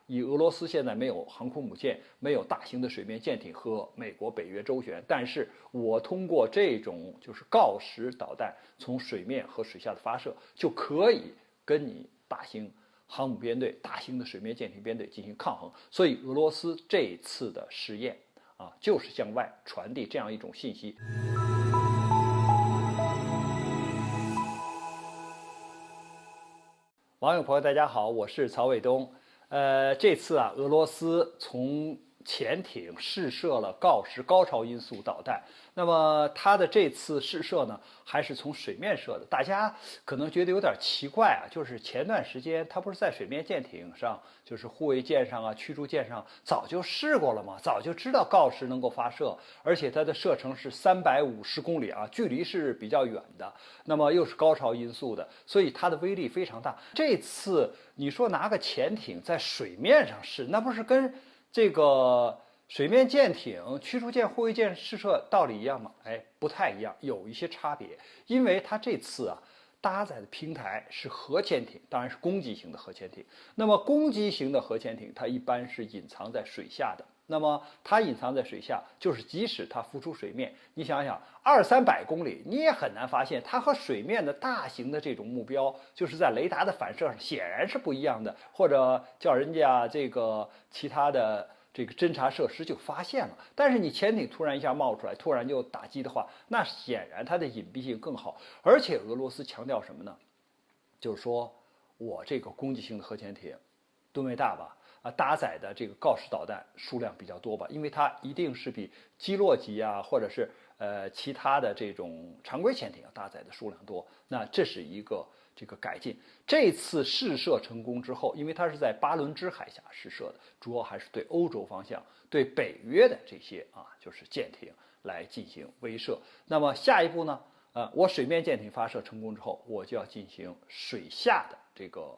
以俄罗斯现在没有航空母舰，没有大型的水面舰艇和美国、北约周旋，但是我通过这种就是锆石导弹从水面和水下的发射，就可以跟你大型航母编队、大型的水面舰艇编队进行抗衡。所以俄罗斯这次的试验就是向外传递这样一种信息。网友朋友，大家好，我是曹卫东。这次俄罗斯从潜艇试射了锆石高超音速导弹。那么它的这次试射呢，还是从水面射的。大家可能觉得有点奇怪就是前段时间它不是在水面舰艇上，就是护卫舰上驱逐舰上早就试过了吗？早就知道锆石能够发射，而且它的射程是350公里距离是比较远的，那么又是高超音速的，所以它的威力非常大。这次你说拿个潜艇在水面上试，那不是跟这个水面舰艇、驱逐舰、护卫舰试射道理一样吗？不太一样，有一些差别。因为它这次搭载的平台是核潜艇，当然是攻击型的核潜艇。那么攻击型的核潜艇，它一般是隐藏在水下的。那么它隐藏在水下，就是即使它浮出水面，你想想200-300公里，你也很难发现它和水面的大型的这种目标，就是在雷达的反射上显然是不一样的，或者叫人家这个其他的这个侦察设施就发现了。但是你潜艇突然一下冒出来，突然就打击的话，那显然它的隐蔽性更好。而且俄罗斯强调什么呢？就是说我这个攻击性的核潜艇吨位大吧，搭载的这个锆石导弹数量比较多吧，因为它一定是比基洛级或者是其他的这种常规潜艇搭载的数量多。那这是一个这个改进。这次试射成功之后，因为它是在巴伦支海峡试射的，主要还是对欧洲方向、对北约的这些就是舰艇来进行威慑。那么下一步呢？我水面舰艇发射成功之后，我就要进行水下的这个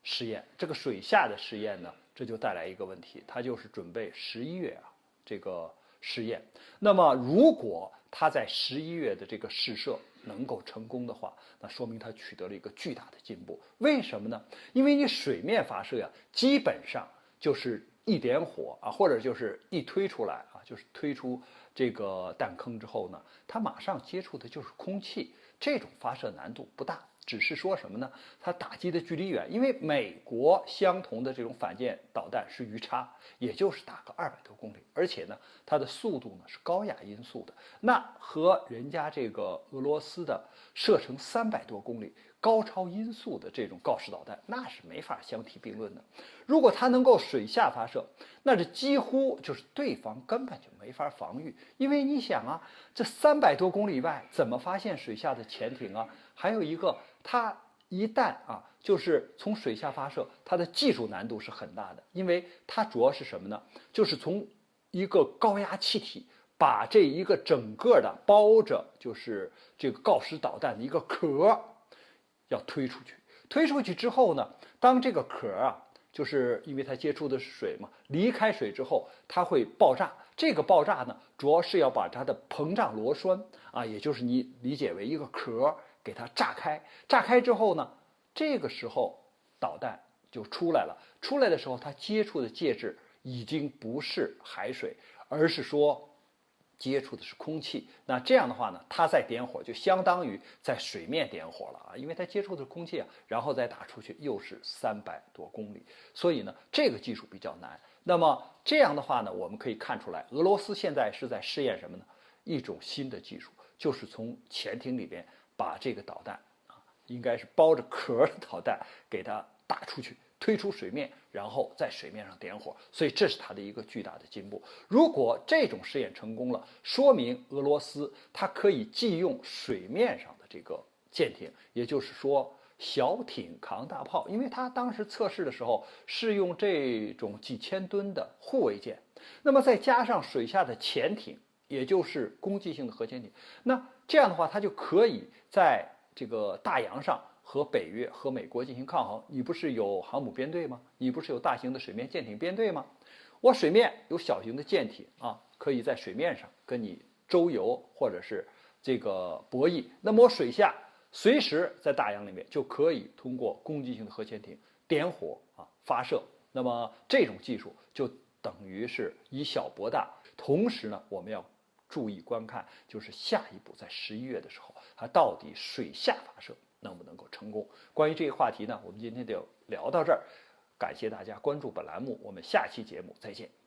试验。这个水下的试验呢，这就带来一个问题，它就是准备11月这个试验。那么如果它在11月的这个试射能够成功的话，那说明它取得了一个巨大的进步。为什么呢？因为你水面发射基本上就是一点火或者就是一推出来就是推出这个弹坑之后呢，它马上接触的就是空气，这种发射难度不大。只是说什么呢？它打击的距离远，因为美国相同的这种反舰导弹是鱼叉，也就是打个200多公里，而且呢，它的速度呢是高亚音速的，那和人家这个俄罗斯的射程300多公里高超音速的这种锆石导弹，那是没法相提并论的。如果它能够水下发射，那这几乎就是对方根本就没法防御，因为你想这300多公里外怎么发现水下的潜艇还有一个，它一旦就是从水下发射，它的技术难度是很大的，因为它主要是什么呢？就是从一个高压气体把这一个整个的包着就是这个锆石导弹的一个壳要推出去。推出去之后呢，当这个壳就是因为它接触的是水嘛，离开水之后它会爆炸。这个爆炸呢，主要是要把它的膨胀螺栓也就是你理解为一个壳给它炸开。炸开之后呢，这个时候导弹就出来了。出来的时候，它接触的介质已经不是海水，而是说接触的是空气。那这样的话呢，它再点火就相当于在水面点火了因为它接触的是空气然后再打出去又是300多公里，所以呢，这个技术比较难。那么这样的话呢，我们可以看出来，俄罗斯现在是在试验什么呢？一种新的技术，就是从潜艇里边把这个导弹应该是包着壳的导弹给它打出去，推出水面，然后在水面上点火。所以这是它的一个巨大的进步。如果这种试验成功了，说明俄罗斯它可以既用水面上的这个舰艇，也就是说小艇扛大炮，因为它当时测试的时候是用这种几千吨的护卫舰，那么再加上水下的潜艇，也就是攻击性的核潜艇，那这样的话它就可以在这个大洋上和北约和美国进行抗衡。你不是有航母编队吗？你不是有大型的水面舰艇编队吗？我水面有小型的舰艇可以在水面上跟你周游或者是这个博弈，那么我水下随时在大洋里面就可以通过攻击性的核潜艇点火发射，那么这种技术就等于是以小博大。同时呢，我们要注意观看，就是下一步在11月的时候，它到底水下发射能不能够成功。关于这个话题呢，我们今天就聊到这儿，感谢大家关注本栏目，我们下期节目再见。